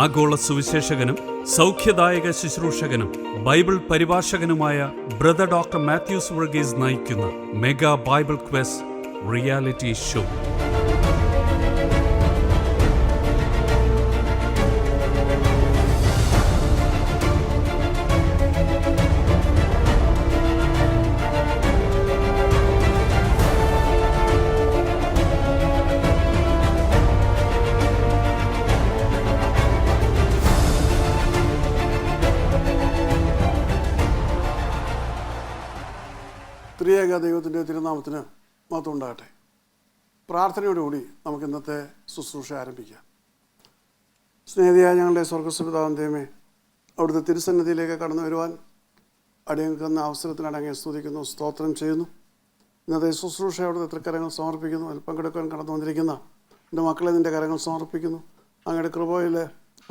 ആഗോള സുവിശേഷകനും സൗഖ്യദായക ശുശ്രൂഷകനും ബൈബിൾ പരിഭാഷകനുമായ ബ്രദർ ഡോക്ടർ മാത്യൂസ് വർഗീസ് നയിക്കുന്ന mega Bible quiz reality show. ത്രിയേക ദൈവത്തിൻ്റെ തിരുനാമത്തിന് മഹത്വം ഉണ്ടാകട്ടെ. പ്രാർത്ഥനയോടുകൂടി നമുക്ക് ഇന്നത്തെ ശുശ്രൂഷ ആരംഭിക്കാം. സ്നേഹിതയായ ഞങ്ങളുടെ സ്വർഗസ്വപിതാവാം ദൈവമേ, അവിടുത്തെ തിരുസന്നിധിയിലേക്ക് കടന്നു വരുവാൻ അടിയങ്ങൾക്കെന്ന അവസരത്തിനടങ്ങി സ്തുതിക്കുന്നു, സ്തോത്രം ചെയ്യുന്നു. ഇന്നത്തെ ശുശ്രൂഷ അവിടുത്തെ തൃക്കരങ്ങൾ സമർപ്പിക്കുന്നു. അതിൽ പങ്കെടുക്കാൻ കടന്നു വന്നിരിക്കുന്ന എൻ്റെ മക്കളെ നിൻ്റെ കരങ്ങൾ സമർപ്പിക്കുന്നു. അങ്ങയുടെ കൃപയിൽ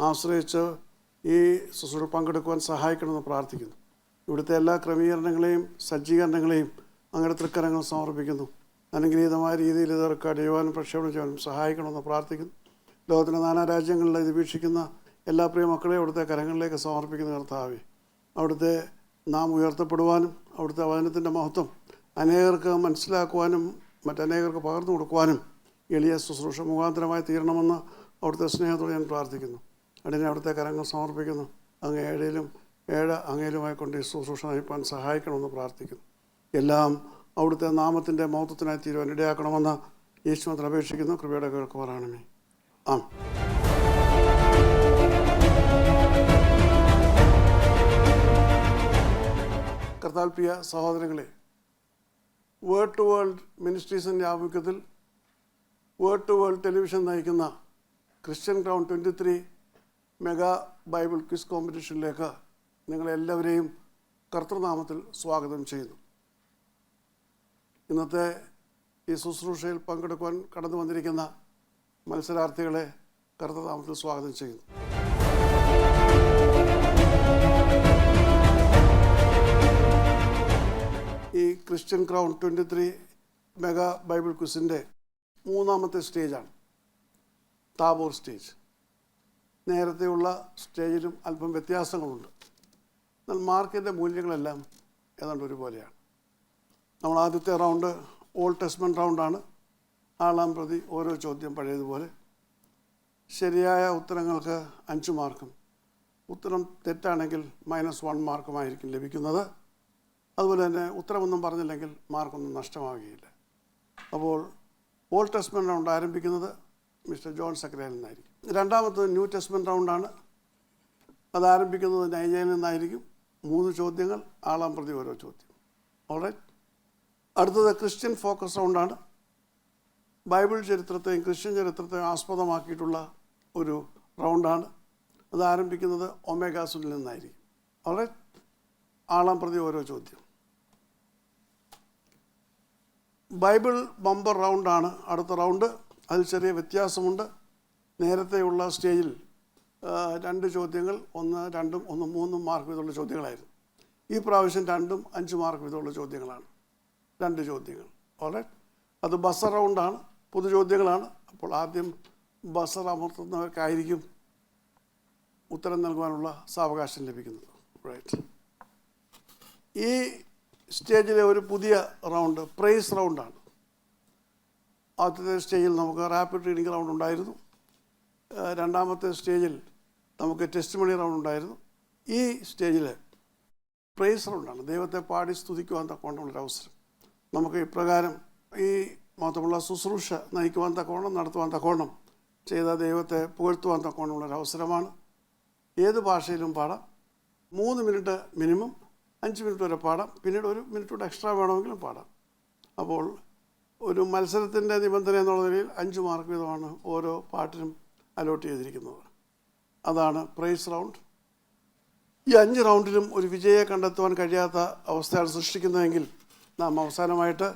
ആശ്രയിച്ച് ഈ ശുശ്രൂഷ പങ്കെടുക്കുവാൻ സഹായിക്കണമെന്ന് പ്രാർത്ഥിക്കുന്നു. ഇവിടുത്തെ എല്ലാ ക്രമീകരണങ്ങളെയും സജ്ജീകരണങ്ങളെയും അങ്ങയുടെ തൃക്കരങ്ങൾ സമർപ്പിക്കുന്നു. അനുഗ്രഹീതമായ രീതിയിൽ ഇത് റെക്കോർഡ് ചെയ്യുവാനും പ്രക്ഷേപണം ചെയ്യാനും സഹായിക്കണമെന്ന് പ്രാർത്ഥിക്കുന്നു. ലോകത്തിൻ്റെ നാനാ രാജ്യങ്ങളിൽ ഇത് വീക്ഷിക്കുന്ന എല്ലാ പ്രിയ മക്കളെയും അവിടുത്തെ കരങ്ങളിലേക്ക് സമർപ്പിക്കുന്ന കർത്താവേ, അവിടുത്തെ നാം ഉയർത്തപ്പെടുവാനും അവിടുത്തെ വചനത്തിൻ്റെ മഹത്വം അനേകർക്ക് മനസ്സിലാക്കുവാനും മറ്റനേകർക്ക് പകർന്നു കൊടുക്കുവാനും എളിയ ശുശ്രൂഷ മുഖാന്തരമായി തീരണമെന്ന് അവിടുത്തെ സ്നേഹത്തോടെ ഞാൻ പ്രാർത്ഥിക്കുന്നു. അതിനെ അവിടുത്തെ കരങ്ങൾ സമർപ്പിക്കുന്നു. അങ്ങ് അങ്ങയിലുമായി കൊണ്ട് ഈ ശുശ്രൂഷ നയിപ്പാൻ സഹായിക്കണമെന്ന് പ്രാർത്ഥിക്കുന്നു. എല്ലാം അവിടുത്തെ നാമത്തിൻ്റെ മഹത്വത്തിനായി തീരുവാൻ ഇടയാക്കണമെന്ന് യേശുവിനെ അപേക്ഷിക്കുന്നു. കൃപയുടെ കേൾക്കുവാനാണമേ. ആം. കർത്താൽപ്രിയ സഹോദരങ്ങളെ, വേർഡ് ടു വേൾഡ് മിനിസ്ട്രീസിൻ്റെ ആഭിമുഖ്യത്തിൽ വേർഡ് ടു വേൾഡ് ടെലിവിഷൻ നയിക്കുന്ന ക്രിസ്ത്യൻ ഗ്രൗണ്ട് 23 മെഗാ ബൈബിൾ ക്വിസ് കോമ്പറ്റീഷനിലേക്ക് നിങ്ങളെല്ലാവരെയും കർത്തൃനാമത്തിൽ സ്വാഗതം ചെയ്യുന്നു. ഇന്നത്തെ ഈ ശുശ്രൂഷയിൽ പങ്കെടുക്കുവാൻ കടന്നു വന്നിരിക്കുന്ന മത്സരാർത്ഥികളെ കർത്തൃനാമത്തിൽ സ്വാഗതം ചെയ്യുന്നു. ഈ ക്രിസ്ത്യൻ ഗ്രൗണ്ട് 23 മെഗാ ബൈബിൾ ക്വിസിൻ്റെ മൂന്നാമത്തെ സ്റ്റേജാണ് താബോർ സ്റ്റേജ്. നേരത്തെയുള്ള സ്റ്റേജിലും അല്പം വ്യത്യാസങ്ങളുണ്ട്. എന്നാൽ മാർക്കിൻ്റെ മൂല്യങ്ങളെല്ലാം ഏതാണ്ട് ഒരുപോലെയാണ്. നമ്മൾ ആദ്യത്തെ റൗണ്ട് ഓൾഡ് ടെസ്റ്റ്മെൻറ്റ് റൗണ്ടാണ്. ആളാം പ്രതി ഓരോ ചോദ്യം പഴയതുപോലെ. ശരിയായ ഉത്തരങ്ങൾക്ക് 5 മാർക്കും, ഉത്തരം തെറ്റാണെങ്കിൽ -1 മാർക്കുമായിരിക്കും ലഭിക്കുന്നത്. അതുപോലെ തന്നെ ഉത്തരമൊന്നും പറഞ്ഞില്ലെങ്കിൽ മാർക്കൊന്നും നഷ്ടമാവുകയില്ല. അപ്പോൾ ഓൾഡ് ടെസ്റ്റ്മെൻറ്റ് റൗണ്ട് ആരംഭിക്കുന്നത് മിസ്റ്റർ ജോൺ സക്രയിൽ നിന്നായിരിക്കും. രണ്ടാമത്തത് ന്യൂ ടെസ്റ്റ്മെൻറ്റ് റൗണ്ടാണ്. അത് ആരംഭിക്കുന്നത് നൈജയിൽ നിന്നായിരിക്കും. 3 ചോദ്യങ്ങൾ, ആളാം പ്രതി ഓരോ ചോദ്യം. ഓൾറൈറ്റ്. അടുത്തത് ക്രിസ്ത്യൻ ഫോക്കസ് റൗണ്ടാണ്. ബൈബിൾ ചരിത്രത്തെയും ക്രിസ്ത്യൻ ചരിത്രത്തെയും ആസ്പദമാക്കിയിട്ടുള്ള ഒരു റൗണ്ടാണ്. അത് ആരംഭിക്കുന്നത് ഒമേഗാസുനിൽ നിന്നായിരിക്കും. ഓൾറൈറ്റ്. ആളാം പ്രതി ഓരോ ചോദ്യം. ബൈബിൾ ബമ്പർ റൗണ്ടാണ് അടുത്ത റൗണ്ട്. അതിൽ ചെറിയ വ്യത്യാസമുണ്ട്. നേരത്തെയുള്ള സ്റ്റേജിൽ 2 ചോദ്യങ്ങൾ, 1, 2, 1, 3 മാർക്ക് വീതമുള്ള ചോദ്യങ്ങളായിരുന്നു. ഈ പ്രാവശ്യം 2, 5 മാർക്ക് വീതമുള്ള ചോദ്യങ്ങളാണ്. 2 ചോദ്യങ്ങൾ. ഓൾറൈറ്റ്. അത് ബസർ റൗണ്ടാണ്. പൊതു ചോദ്യങ്ങളാണ്. അപ്പോൾ ആദ്യം ബസർ അമർത്തുന്നവർക്കായിരിക്കും ഉത്തരം നൽകുവാനുള്ള സാവകാശം ലഭിക്കുന്നത്. റൈറ്റ്. ഈ സ്റ്റേജിലെ ഒരു പുതിയ റൗണ്ട് പ്രൈസ് റൗണ്ടാണ്. ആദ്യത്തെ സ്റ്റേജിൽ നമുക്ക് റാപ്പിഡ് റീഡിംഗ് റൗണ്ട് ഉണ്ടായിരുന്നു. രണ്ടാമത്തെ സ്റ്റേജിൽ നമുക്ക് ടെസ്റ്റിമണി റൗണ്ട് ഉണ്ടായിരുന്നു. ഈ സ്റ്റേജിൽ പ്രൈസ് റൗണ്ടാണ്. ദൈവത്തെ പാടി സ്തുതിക്കുവാൻ തക്കവണ്ണമുള്ളൊരു അവസരം. നമുക്ക് ഇപ്രകാരം ഈ മൊത്തമുള്ള ശുശ്രൂഷ നയിക്കുവാൻ തക്കവണ്ണം, നടത്തുവാൻ തക്കവണ്ണം, ചെയ്ത ദൈവത്തെ പുകഴ്ത്തുവാൻ തക്കവണ്ണമുള്ളൊരു അവസരമാണ്. ഏത് ഭാഷയിലും പാടാം. 3 മിനിറ്റ് മിനിമം, 5 മിനിറ്റ് വരെ പാടാം. പിന്നീട് 1 മിനിറ്റ് കൂടെ എക്സ്ട്രാ വേണമെങ്കിലും പാടാം. അപ്പോൾ ഒരു മത്സരത്തിൻ്റെ നിബന്ധന എന്നുള്ള നിലയിൽ 5 മാർക്ക് വീതമാണ് ഓരോ പാട്ടിനും അലോട്ട് ചെയ്തിരിക്കുന്നത്. അതാണ് പ്രൈസ് റൗണ്ട്. ഈ 5 റൗണ്ടിലും ഒരു വിജയെ കണ്ടെത്തുവാൻ കഴിയാത്ത അവസ്ഥയാണ് സൃഷ്ടിക്കുന്നതെങ്കിൽ നാം അവസാനമായിട്ട്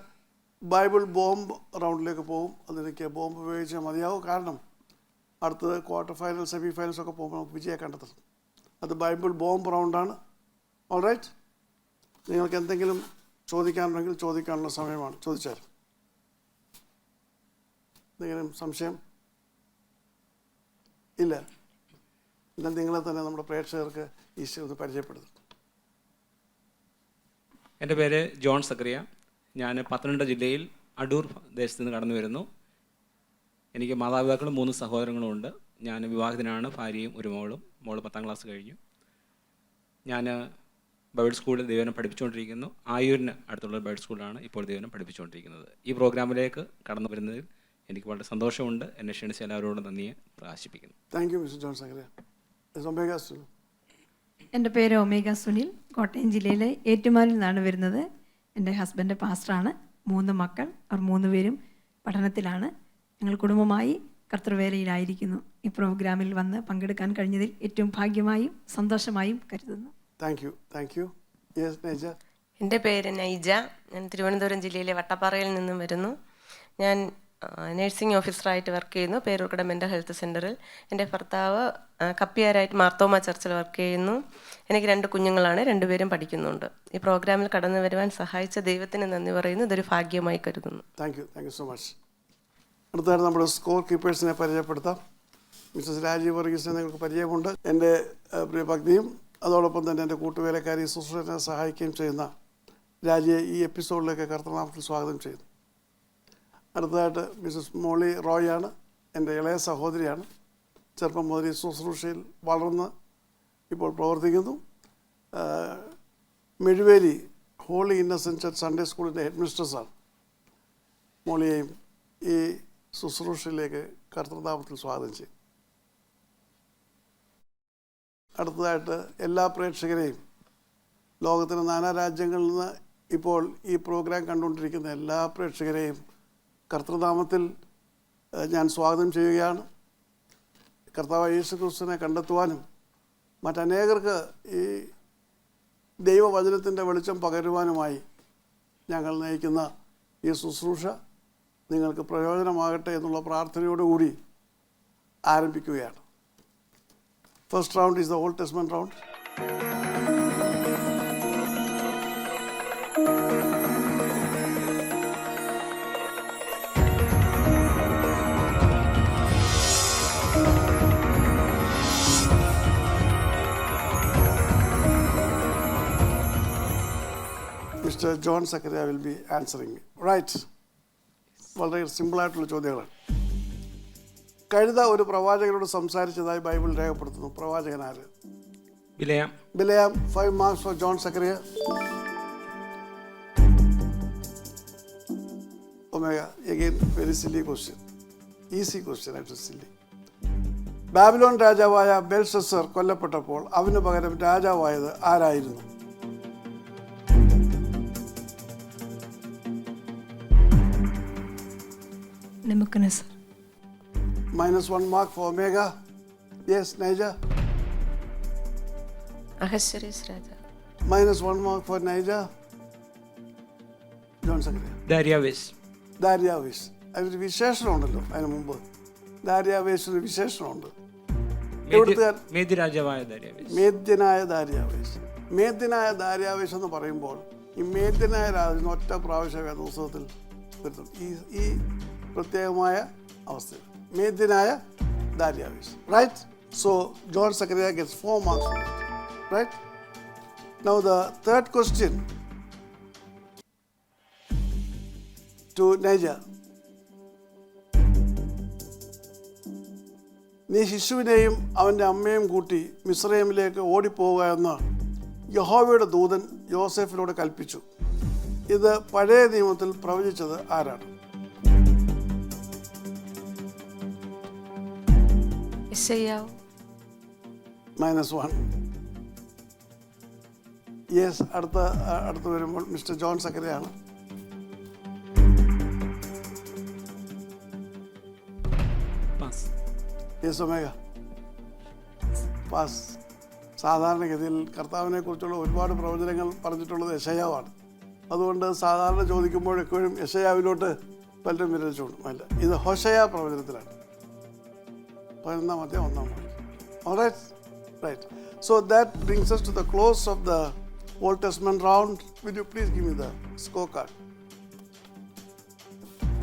ബൈബിൾ ബോംബ് റൗണ്ടിലേക്ക് പോകും. അതിലേക്ക് ബോംബ് ഉപയോഗിച്ചാൽ മതിയാവും. കാരണം അടുത്തത് ക്വാർട്ടർ ഫൈനൽ, സെമി ഫൈനൽസൊക്കെ പോകുമ്പോൾ നമുക്ക് വിജയെ കണ്ടെത്തണം. അത് ബൈബിൾ ബോംബ് റൗണ്ടാണ്. ഓൾറൈറ്റ്. നിങ്ങൾക്ക് എന്തെങ്കിലും ചോദിക്കാനുണ്ടെങ്കിൽ ചോദിക്കാനുള്ള സമയമാണ്. ചോദിച്ചാൽ എന്തെങ്കിലും സംശയം? ഇല്ല. എന്നാൽ നിങ്ങളെ തന്നെ നമ്മുടെ പ്രേക്ഷകർക്ക് ഈശോ ഒന്ന് പരിചയപ്പെടുത്തും. എൻ്റെ പേര് ജോൺ സക്കറിയ. ഞാൻ പത്തനംതിട്ട ജില്ലയിൽ അടൂർ ദേശത്ത് നിന്ന് കടന്നു വരുന്നു. എനിക്ക് മാതാപിതാക്കളും 3 സഹോദരങ്ങളും ഉണ്ട്. ഞാൻ വിവാഹിതനാണ്, ഭാര്യയും ഒരു മോളും. മോള് 10ാം ക്ലാസ് കഴിഞ്ഞു. ഞാൻ ബൈബിൾ സ്കൂളിൽ ദൈവനം പഠിപ്പിച്ചുകൊണ്ടിരിക്കുന്നു. ആയൂരിന് അടുത്തുള്ള ബൈബിൾ സ്കൂളിലാണ് ഇപ്പോൾ ദൈവനം പഠിപ്പിച്ചുകൊണ്ടിരിക്കുന്നത്. ഈ പ്രോഗ്രാമിലേക്ക് കടന്നു വരുന്നതിൽ എനിക്ക് വളരെ സന്തോഷമുണ്ട്. എന്നെ ക്ഷണിച്ച എല്ലാവരോടും നന്ദിയെ പ്രകാശിപ്പിക്കുന്നു. Thank you mister John Zacharia. എൻ്റെ പേര് ഒമേഗ സുനിൽ. കോട്ടയം ജില്ലയിലെ ഏറ്റുമാനിൽ നിന്നാണ് വരുന്നത്. എൻ്റെ ഹസ്ബൻഡ് പാസ്റ്ററാണ്. 3 മക്കൾ. അവർ 3 പേരും പഠനത്തിലാണ്. ഞങ്ങൾ കുടുംബമായി കർത്തൃവേലയിലായിരിക്കുന്നു. ഈ പ്രോഗ്രാമിൽ വന്ന് പങ്കെടുക്കാൻ കഴിഞ്ഞതിൽ ഏറ്റവും ഭാഗ്യമായും സന്തോഷമായും കരുതുന്നു. Thank you. യെസ് നൈജ. എൻ്റെ പേര് നൈജ. ഞാൻ തിരുവനന്തപുരം ജില്ലയിലെ വട്ടപ്പാറയിൽ നിന്നും വരുന്നു. ഞാൻ നഴ്സിംഗ് ഓഫീസറായിട്ട് വർക്ക് ചെയ്യുന്നു പേരൂർക്കട മെൻ്റൽ ഹെൽത്ത് സെൻ്ററിൽ. എൻ്റെ ഭർത്താവ് കപ്പിയാരായിട്ട് മാർത്തോമ ചർച്ചിൽ വർക്ക് ചെയ്യുന്നു. എനിക്ക് 2 കുഞ്ഞുങ്ങളാണ്. 2 പേരും പഠിക്കുന്നുണ്ട്. ഈ പ്രോഗ്രാമിൽ കടന്നു വരുവാൻ സഹായിച്ച ദൈവത്തിന് നന്ദി പറയുന്നു. ഇതൊരു ഭാഗ്യമായി കരുതുന്നു. Thank you so much. അടുത്തതായിട്ട് നമ്മുടെ സ്കോർ കീപ്പേഴ്സിനെ പരിചയപ്പെടുത്താം. മിസ്സസ് രാജീവ് വർഗീസിനെ നിങ്ങൾക്ക് പരിചയമുണ്ട്. എൻ്റെ പ്രിയ പത്നിയും അതോടൊപ്പം തന്നെ എൻ്റെ കൂട്ടുവേലക്കാരി ശുശ്രൂഷനെ സഹായിക്കുകയും ചെയ്യുന്ന രാജിയെ ഈ എപ്പിസോഡിലേക്ക് കർത്തനാമത്തിൽ സ്വാഗതം ചെയ്യുന്നു. അടുത്തതായിട്ട് മിസ്സസ് മോളി റോയാണ്. എൻ്റെ ഇളയ സഹോദരിയാണ്. ചെറുപ്പം മുതൽ ഈ ശുശ്രൂഷയിൽ വളർന്ന് ഇപ്പോൾ പ്രവർത്തിക്കുന്നു. Mezhuveli Holy Innocent church Sunday സ്കൂളിൻ്റെ ഹെഡ് മിസ്ട്രസ്സാണ്. മോളിയെയും ഈ ശുശ്രൂഷയിലേക്ക് കർത്തൃനാമത്തിൽ സ്വാഗതം ചെയ്യും. അടുത്തതായിട്ട് എല്ലാ പ്രേക്ഷകരെയും, ലോകത്തിൻ്റെ നാനാരാജ്യങ്ങളിൽ നിന്ന് ഇപ്പോൾ ഈ പ്രോഗ്രാം കണ്ടുകൊണ്ടിരിക്കുന്ന എല്ലാ പ്രേക്ഷകരെയും കർത്തൃനാമത്തിൽ ഞാൻ സ്വാഗതം ചെയ്യുകയാണ്. കർത്താവ് യേശു ക്രിസ്തുവിനെ കണ്ടെത്തുവാനും മറ്റനേകർക്ക് ഈ ദൈവവചനത്തിൻ്റെ വെളിച്ചം പകരുവാനുമായി ഞങ്ങൾ നയിക്കുന്ന ഈ ശുശ്രൂഷ നിങ്ങൾക്ക് പ്രയോജനമാകട്ടെ എന്നുള്ള പ്രാർത്ഥനയോടുകൂടി ആരംഭിക്കുകയാണ്. First round is the old testament round. Mister John Zacharia will be answering. Right. വളരെ സിമ്പിളായിട്ടുള്ള ചോദ്യങ്ങളാണ്. കഴുത ഒരു പ്രവാചകനോട് സംസാരിച്ചതായി ബൈബിൾ രേഖപ്പെടുത്തുന്നു. പ്രവാചകൻ ആര്? ബിലയാം. 5 marks for John Zacharia. Omega. Again very silly question. Easy question ആയിട്ട് സില്ലി. ബാബിലോൺ രാജാവായ ബെൽഷസ്സർ കൊല്ലപ്പെട്ടപ്പോൾ അവന് പകരം രാജാവായത് ആരായിരുന്നു? Nebuchadnezzar. -1 mark for Omega. Yes, Naija. അഹശ്വേരോസ് രാജാ. -1 mark for Naija. John Zacharia. ദാര്യാവേശ്. അതിനൊരു വിശേഷണമുണ്ടല്ലോ. അതിന് മുമ്പ് ദാര്യാവേശ് ഒരു വിശേഷണമുണ്ട്. മേദ്യനായ ദാര്യാവേശ്. മേദ്യനായ ദാര്യാവേശ് എന്ന് പറയുമ്പോൾ ഈ മേദ്യനായ രാജന് ഒറ്റ പ്രാവശ്യം വേദപുസ്തകത്തിൽ വരുത്തും. ഈ പ്രത്യേകമായ അവസ്ഥയിൽ മേദ്യനായ ദാര്യാവേശ്. Right. So John Zacharia gets 4 marks for that. Right? Now the third question to Naija. നീ ശിശുവിനെയും അവൻ്റെ അമ്മയും കൂട്ടി മിസ്രൈമിലേക്ക് ഓടിപ്പോവുക എന്ന് യഹോവയുടെ ദൂതൻ യോസേഫിനോട് കൽപ്പിച്ചു. ഇത് പഴയ നിയമത്തിൽ പ്രവചിച്ചത് ആരാണ്? -1. യെസ്. അടുത്ത് വരുമ്പോൾ മിസ്റ്റർ ജോൺ സക്കറിയാണ്. Yes Omega. പാസ്. സാധാരണഗതിയിൽ കർത്താവിനെ കുറിച്ചുള്ള ഒരുപാട് പ്രവചനങ്ങൾ പറഞ്ഞിട്ടുള്ളത് യെശയ്യാവാണ്. അതുകൊണ്ട് സാധാരണ ചോദിക്കുമ്പോൾ എപ്പോഴും യെശയ്യാവിലോട്ട് പലരും വിരലിച്ചുകൊണ്ടും അല്ല, ഇത് ഹോശയ്യ പ്രവചനത്തിലാണ്. 11-ാം അധ്യായം 1-ാം വാക്യം. Alright? Right. So that brings us to the close of the Old Testament round. Will you please give me the scorecard?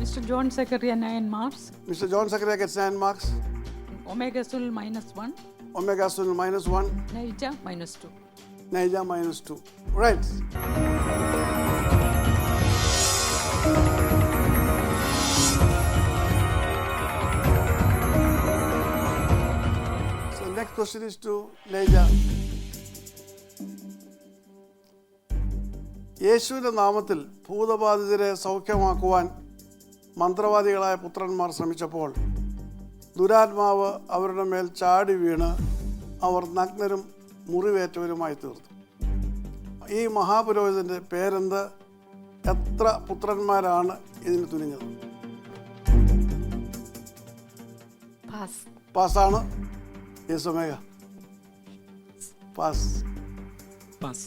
Mr. John Zachariah 9 marks. Mr. John Zachariah gets 9 marks. Omega Sul -1. Omega Sunil -1. Naija -2. Naija -2. Right. So next question is to Naija. യേശുവിൻ്റെ നാമത്തിൽ ഭൂതബാധിതരെ സൗഖ്യമാക്കുവാൻ മന്ത്രവാദികളായ പുത്രന്മാർ ശ്രമിച്ചപ്പോൾ ദുരാത്മാവ് അവരുടെ മേൽ ചാടി വീണ് അവർ നഗ്നരും മുറിവേറ്റവരുമായി തീർന്നു. ഈ മഹാപുരോഹിതൻ്റെ പേരെന്ത്? എത്ര പുത്രന്മാരാണ് ഇതിന് തുനിഞ്ഞത്? പാസ്. പാസ്സാണ്. Yes Omega. Pass. Pass.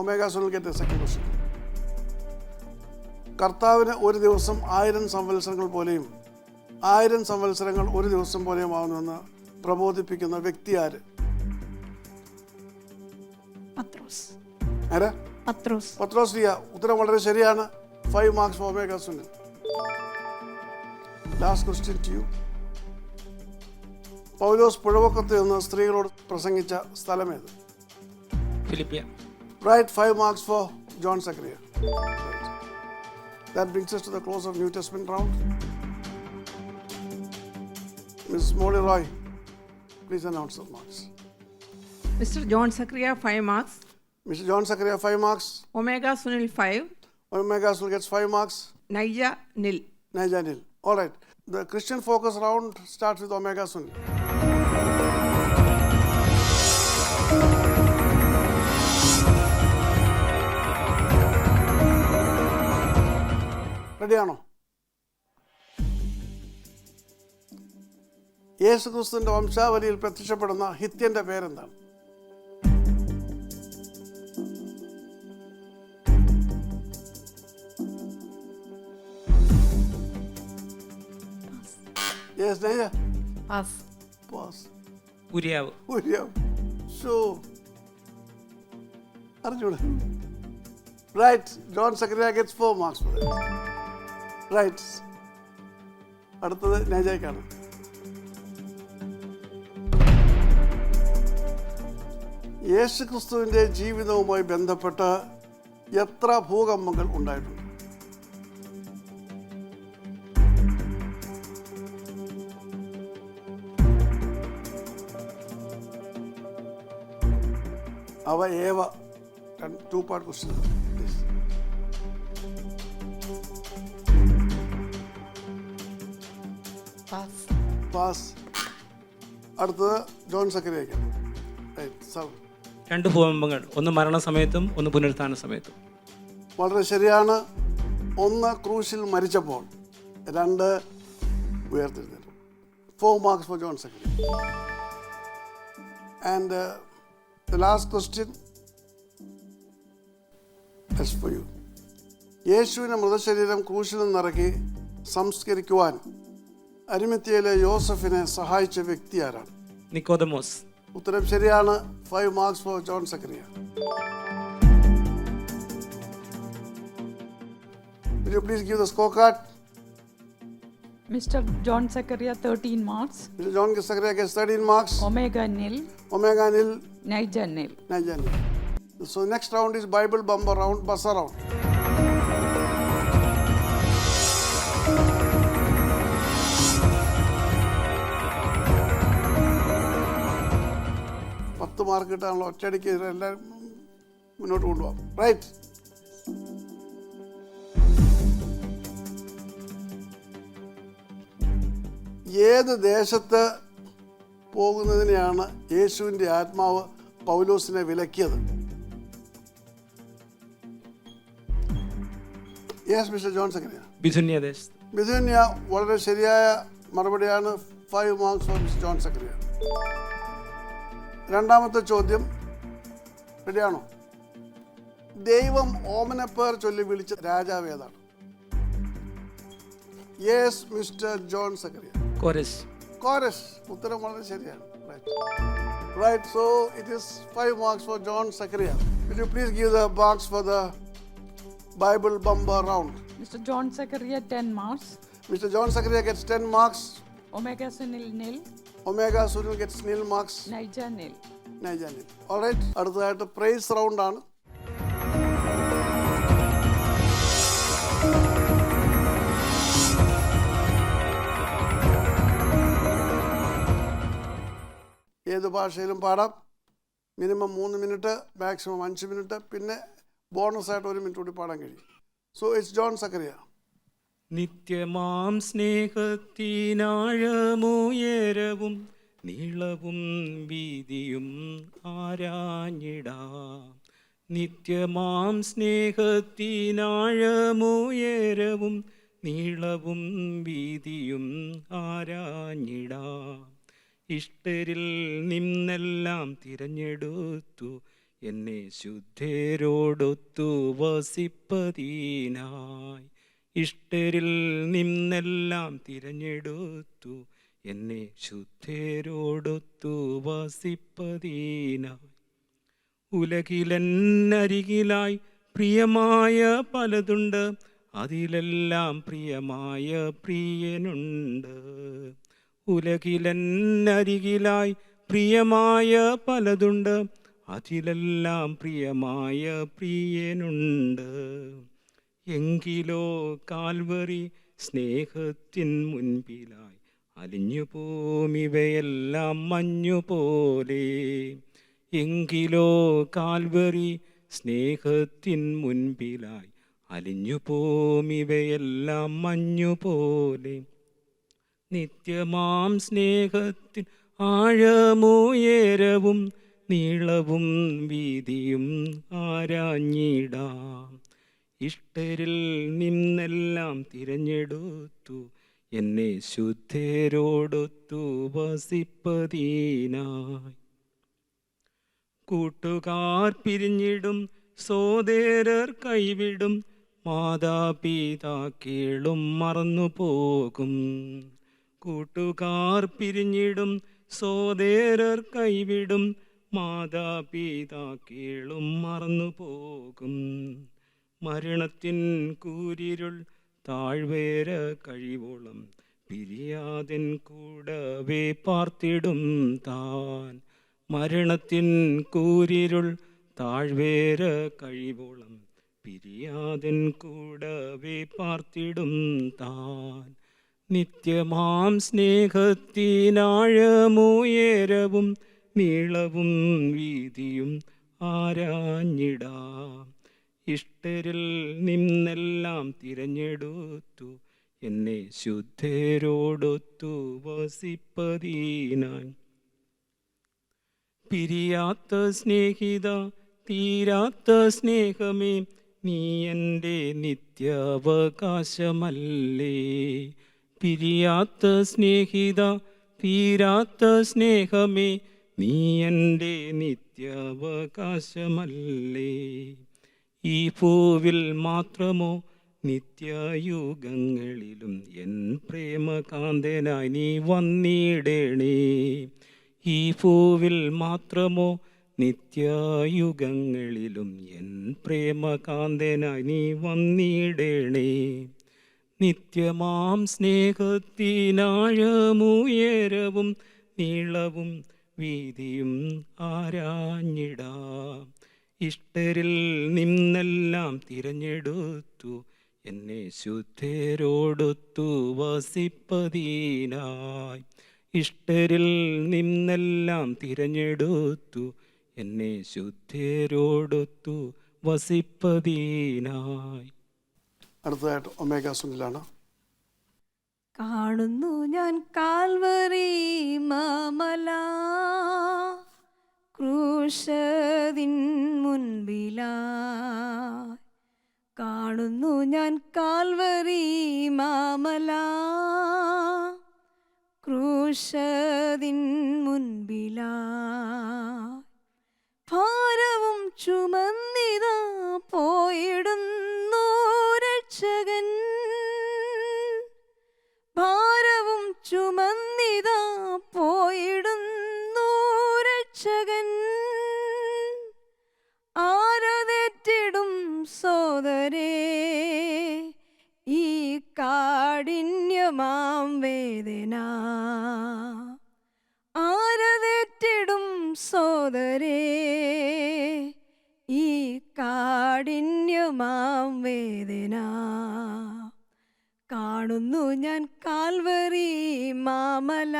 Omega Sunil get a second question. കർത്താവിന് ഒരു ദിവസം 1000 സംവത്സരങ്ങൾ പോലെയും 1000 സംവത്സരങ്ങൾ ഒരു ദിവസം പോലെയും ആവുന്നുവെന്ന് പ്രബോധിപ്പിക്കുന്ന വ്യക്തി ആര്? പത്രോസ്. ആരാ? പത്രോസ്. പത്രോസ് ലിയ. ഉത്തരം വളരെ ശരിയാണ്. 5 marks for Omega Sunil. Last question to you. പൗലോസ് പുഴവക്കത്ത് നിന്ന് സ്ത്രീകളോട് പ്രസംഗിച്ച സ്ഥലമേത്? ഫിലിപ്പിയ. Right, 5 marks for John Zachariah. Right. That brings us to the close of New Testament round. Ms. Molly Roy, please announce the marks. Mr. John Zachariah 5 marks. Mr. John Zachariah 5 marks. Omega Sunil 5. Omega Sunil gets 5 marks. Naija nil. Naija nil. All right. The Christian focus round starts with Omega Sunil. റെഡിയാണോ? യേശു ക്രിസ്തുവിന്റെ വംശാവലിയിൽ പ്രത്യക്ഷപ്പെടുന്ന ഹിത്യന്റെ പേരെന്താണ്? Yes, Naija? Pass. Pass. ഉരിയാവ്. So, അറിഞ്ഞൂടെ? Right, John Zachariah gets 4 marks for that. Right. അടുത്തത് നൈജയ്ക്കാണ്. യേശു ക്രിസ്തുവിൻ്റെ ജീവിതവുമായി ബന്ധപ്പെട്ട് എത്ര ഭൂകമ്പങ്ങൾ ഉണ്ടായിട്ടുണ്ട്? അവ ഏവ 2-part question. പാസ്. പാസ്. അടുത്തത് ജോൺ സക്കറിയയ്ക്കാണ്. രണ്ട് ഭൂകമ്പങ്ങൾ, ഒന്ന് മരണസമയത്തും ഒന്ന് പുനരുത്ഥാന സമയത്തും. വളരെ ശരിയാണ്. ഒന്ന് ക്രൂശിൽ മരിച്ചപ്പോൾ, 2 ഉയർത്തെഴുന്നേറ്റു. 4 marks for John Zachariah. And the last question is for you. യേശുവിനെ മൃതശരീരം ക്രൂശിൽ നിന്നിറക്കി സംസ്കരിക്കുവാൻ അരിമത്യയിലെ യോസഫിനെ സഹായിച്ച വ്യക്തി ആരാണ്? നിക്കോദമോസ്. ഉത്തരം ശരിയാണ്. 5 marks for John Zachariah. Will you please give the scorecard? Mr. John Zachariah 13 marks. Mr. John Zachariah gets 13 marks. Omega nil. Omega nil. Naija nil. Naija nil. So next round is Bible bumper round, buzzer round. Mark കിട്ടാനുള്ള ഒറ്റയടിക്ക് എല്ലാവരും മുന്നോട്ട് കൊണ്ടുപോകാം. Right. ഏത് ദേശത്ത് പോകുന്നതിനെയാണ് യേശുവിൻ്റെ ആത്മാവ് പൗലോസിനെ വിലക്കിയത്? Yes mister John Zacharia. ബിഥുന്യ ദേശത്ത്. ബിഥുന്യ വളരെ ശരിയായ മറുപടിയാണ്. 5 marks for mister John Zacharia. രണ്ടാമത്തെ ചോദ്യം റെഡിയാണോ? ദൈവം ഓമനപ്പേർ ചൊല്ലി വിളിച്ച രാജാവ് ഏതാണ്? Yes mister John Zacharia. കോരസ്. കോരസ്. ഉത്തരം വളരെ ശരിയാണ്. Right. So it is 5 marks for John Zachariah. Will you please give the marks for the Bible bumper round? Mr. John Zachariah 10 marks. Mr. John Zachariah gets 10 marks. Omega Sunil nil. Omega Sunil gets nil marks. Naija nil. Naija nil. Alright, അടുത്തതായിട്ട് prize റൗണ്ടാണ്. ഏത് ഭാഷയിലും പാടാം. Minimum 3 minute, maximum 5 minute, പിന്നെ ബോണസായിട്ട് 1 minute കൂടി പാടാൻ കഴിയും. So it's John Zacharia. നിത്യമാം സ്നേഹത്തിനാഴമുയരവും നീളവും വീതിയും ആരാഞ്ഞിടാം. നിത്യമാം സ്നേഹത്തിനാഴമുയരവും നീളവും വീതിയും ആരാഞ്ഞിടാം. ഇഷ്ടരിൽ നിന്നെല്ലാം തിരഞ്ഞെടുത്തു എന്നെ ശുദ്ധരോടൊത്തു വസിപ്പതിനായി. ഇഷ്ടരിൽ നിന്നെല്ലാം തിരഞ്ഞെടുത്തു എന്നെ ശുദ്ധരോടൊത്തു വസിപ്പതിനായി. ഉലകിലെന്നരികിലായി പ്രിയമായ പലതുണ്ട്, അതിലെല്ലാം പ്രിയമായ പ്രിയനുണ്ട്. ഉലകിലെന്നരികിലായി പ്രിയമായ പലതുണ്ട്, അതിലെല്ലാം പ്രിയമായ പ്രിയനുണ്ട്. എങ്കിലോ കാൽവറി സ്നേഹത്തിൻ മുൻപിലായി അലിഞ്ഞു പോമിവയെല്ലാം മഞ്ഞുപോലെ. എങ്കിലോ കാൽവറി സ്നേഹത്തിൻ മുൻപിലായി അലിഞ്ഞു പോമിവയെല്ലാം മഞ്ഞുപോലെ. നിത്യമാം സ്നേഹത്തിൻ ആഴമുയരവും നീളവും വീതിയും ആരാഞ്ഞിടാം. ഇഷ്ടരിൽ നിന്നെല്ലാം തിരഞ്ഞെടുത്തു എന്നെ ശുദ്ധരോടൊത്തു വസിപ്പതിനായി. കൂട്ടുകാർ പിരിഞ്ഞിടും, സോദരർ കൈവിടും, മാതാപിതാക്കളും മറന്നുപോകും. കൂട്ടുകാർ പിരിഞ്ഞിടും, സോദരർ കൈവിടും, മാതാപിതാക്കളും മറന്നുപോകും. മരണത്തിൻ കൂരിരുൾ താഴ്വേര കഴിവോളം പിരിയാതൻ കൂടവേ പാർത്തിടും താൻ. മരണത്തിൻ കൂരിരുൾ താഴ്വേര കഴിവോളം പിരിയാതൻ കൂടവേ പാർത്തിടും താൻ. നിത്യമാം സ്നേഹത്തിനാഴമുയരവും നീളവും വീതിയും ആരാഞ്ഞിടാം. ഇഷ്ടരിൽ നിന്നെല്ലാം തിരഞ്ഞെടുത്തു എന്നെ ശുദ്ധരോടൊത്തു വസിപ്പതിനായി. പിരിയാത്ത സ്നേഹിത, തീരാത്ത സ്നേഹമേ, നീ എൻ്റെ നിത്യാവകാശമല്ലേ. പിരിയാത്ത സ്നേഹിത, തീരാത്ത സ്നേഹമേ, നീ എൻ്റെ നിത്യാവകാശമല്ലേ. ഈ ഭൂവിൽ മാത്രമോ നിത്യയുഗങ്ങളിലും എൻ പ്രേമകാന്തനായി നീ വന്നിടണേ. ഈ ഭൂവിൽ മാത്രമോ നിത്യയുഗങ്ങളിലും എൻ പ്രേമകാന്തനായി നീ വന്നിടണേ. നിത്യമാം സ്നേഹത്തിനാഴമുയരവും നീളവും വീതിയും ആരാഞ്ഞിടാം. ഇഷ്ടരിൽ നിന്നെല്ലാം തിരഞ്ഞെടുത്തു എന്നെ ശുദ്ധരോടൊത്തു വസിപ്പതിനായി. ഇഷ്ടരിൽ നിന്നെല്ലാം തിരഞ്ഞെടുത്തു എന്നെ ശുദ്ധരോടൊത്തു വസിപ്പതിനായി. അടുത്തതായിട്ട് ഒമേഗ സുനിലാണ്. കാണുന്നു ഞാൻ കാൽവറി മാമല, ക്രൂശതിൻ മുൻപിലായി. കാണുന്നു ഞാൻ കാൽവറി മാമല, ക്രൂശതിൻ മുൻപിലായി. ഭാരവും ചുമന്നിതാ പോയിടുന്നു രക്ഷകൻ, ഭാരവും ചുമന്നിതാ പോയിടുന്നു രക്ഷകൻ. ആരതെറ്റിടും സോദരേ ഈ കാഠിന്യമാം വേദന, സോദരേ ഈ കാഠിന്യമാം വേദന കാണുന്നു ഞാൻ കാൽവരി മാമല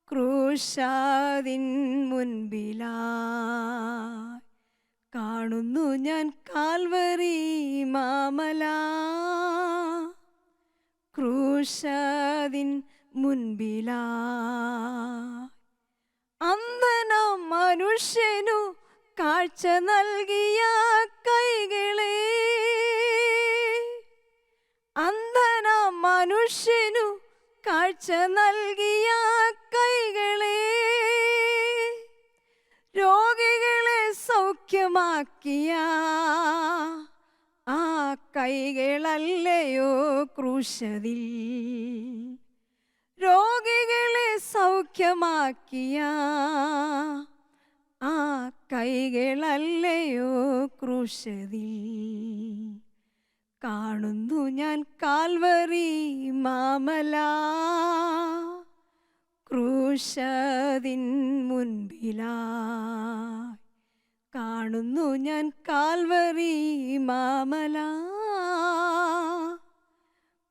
ക്രൂശാതിൻ മുൻപിലായി കാണുന്നു ഞാൻ കാൽവരി മാമല ക്രൂശാതിൻ മുൻപിലായി അന്ധനാം മനുഷ്യനു കാഴ്ച നൽകിയ കൈകളെ അന്ധനാം മനുഷ്യനു കാഴ്ച നൽകിയ കൈകളെ രോഗികളെ സൗഖ്യമാക്കിയ ആ കൈകളല്ലയോ ക്രൂശതിൽ രോഗികളെ സൗഖ്യമാക്കിയ ആ കൈകളല്ലയോ ക്രൂശതിൽ കാണുന്നു ഞാൻ കാൽവരി മാമല ക്രൂശതിൻ മുൻപിലായി കാണുന്നു ഞാൻ കാൽവരി മാമല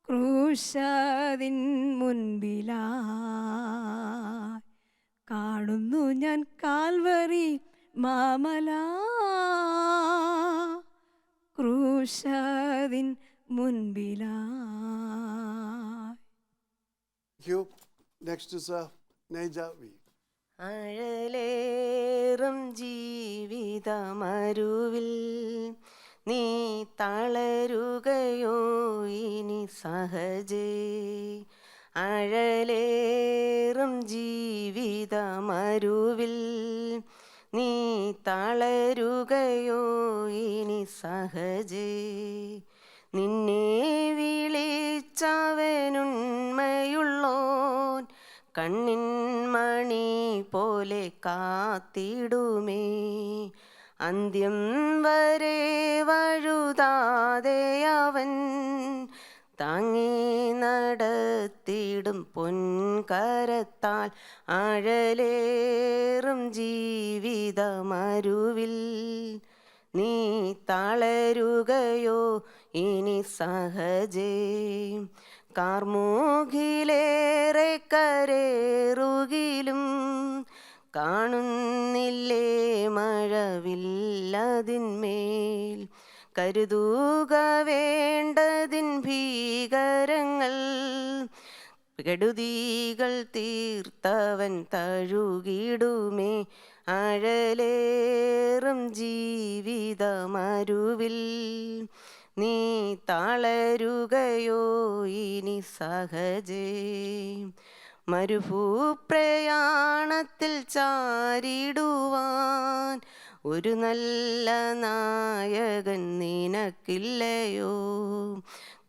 ക്രൂശതിൻ മുൻപിലായി കാണുന്നു ഞാൻ കാൽവരി മാമല ക്രൂശതിൻ മുൻപിലായി. Next is Naija V. അഴലേറും ജീവിതമരുവിൽ നീ തളരുകയോ ഇനി സഹജേ അഴലേറും ജീവിതമരുവിൽ നീ തളരുകയോ ഇനി സഹജേ നിന്നെ വിളിച്ചവനുണ്മയുള്ളോൻ കണ്ണിൻ മണി പോലെ കാത്തിടുമേ അന്ത്യം വരെ വഴുതാതെ അവൻ താങ്ങി നടത്തിടും പൊൻകരത്താൽ ആഴലേറും ജീവിതമരുവിൽ നീ തളരുകയോ ഇനി സഹജേ കാർമൂഖിലേറെ കരേറുകിലും കാണുന്നില്ലേ മഴവില്ലതിന്മേൽ കരുതുക വേണ്ടതിൻ ഭീകരങ്ങൾ കെടുതികൾ തീർത്തവൻ തഴുകിടുമേ ആഴലേറും ജീവിതമരുവിൽ നീ തളരുകയോ ഇനി സഹജേ മരുഭൂപ്രയാണത്തിൽ ചാരിടുവാൻ ഒരു നല്ല നായകൻ നിനക്കില്ലയോ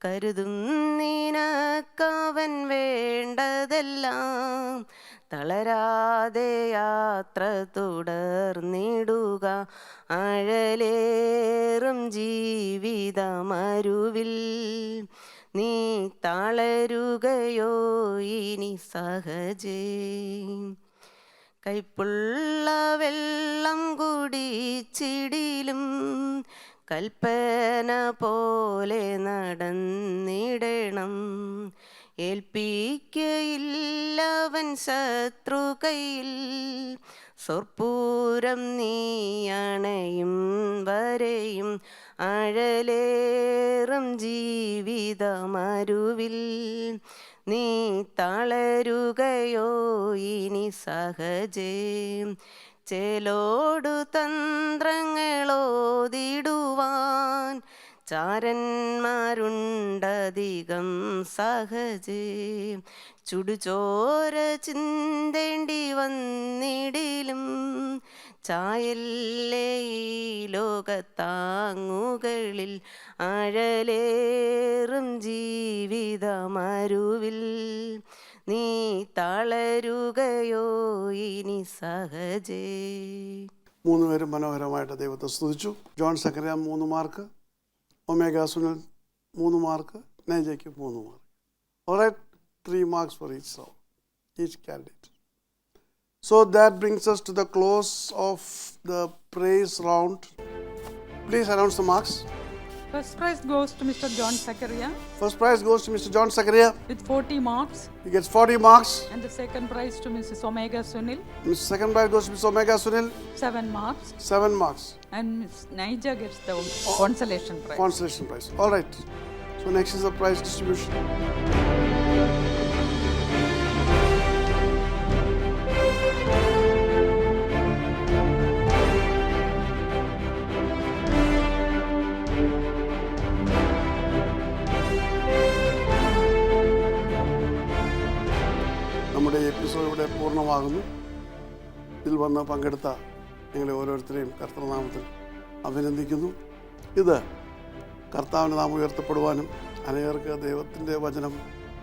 കരുതും നിനക്കവൻ വേണ്ടതെല്ലാം തളരാതെ യാത്ര തുടർന്നിടുക ആഴലേറും ജീവിതമരുവിൽ നീ തളരുകയോ ഇനി സഹജേ കൈപ്പുള്ള വെള്ളം കുടിച്ചിടിലും കൽപ്പന പോലെ നടന്നിടണം ഏൽപ്പിക്കയില്ലവൻ ശത്രു കയ്യിൽ സ്വർപ്പൂരം നീയണയും വരെയും ആഴലേറും ജീവിതമരുവിൽ നീ തളരുകയോ ഇനി സഹജേ ചേലോടു തന്ത്രങ്ങളോതിടുവാൻ ചാരന്മാരുണ്ടധികം സഹജേ ചുടുചോര ചിന്തേണ്ടി വന്നിടിലും ചായല്ലേ ഈ ലോകത്താങ്ങുകളിൽ ആഴലേറും ജീവിതമരുവിൽ നീ തളരുകയോ ഇനി സഹജേ. മൂന്നുപേരും മനോഹരമായിട്ട് ദൈവത്തെ സ്തുതിച്ചു. John Zacharia 3 mark, Omega Sunil 3 mark, നൈജയ്ക്ക് 3 mark. Alright, 3 marks for each candidate. So that brings us to the close of the praise round. Please announce the marks. First prize goes to Mr. John Zachariah First prize goes to Mr. John Zachariah. with 40 marks. He gets 40 marks. And the second prize to Mrs. Omega Sunil, Second prize goes to Ms. Omega Sunil, 7 marks. 7 marks. And Ms. Naija gets the consolation prize. Consolation prize. All right. So next is the prize distribution. നമ്മുടെ ഈ episode ഇവിടെ പൂർണ്ണമാകുന്നു. ഇതിൽ വന്ന് പങ്കെടുത്ത നിങ്ങളെ ഓരോരുത്തരെയും കർത്തൃനാമത്തിൽ അഭിനന്ദിക്കുന്നു. ഇത് കർത്താവിൻ്റെ നാമം ഉയർത്തപ്പെടുവാനും അനേകർക്ക് ദൈവത്തിൻ്റെ വചനം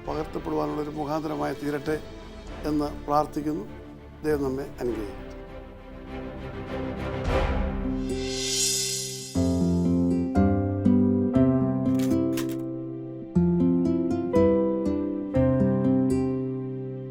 പകർത്തപ്പെടുവാനുള്ളൊരു മുഖാന്തരമായി തീരട്ടെ എന്ന് പ്രാർത്ഥിക്കുന്നു. ദൈവം നമ്മെ അനുഗ്രഹിക്കട്ടെ.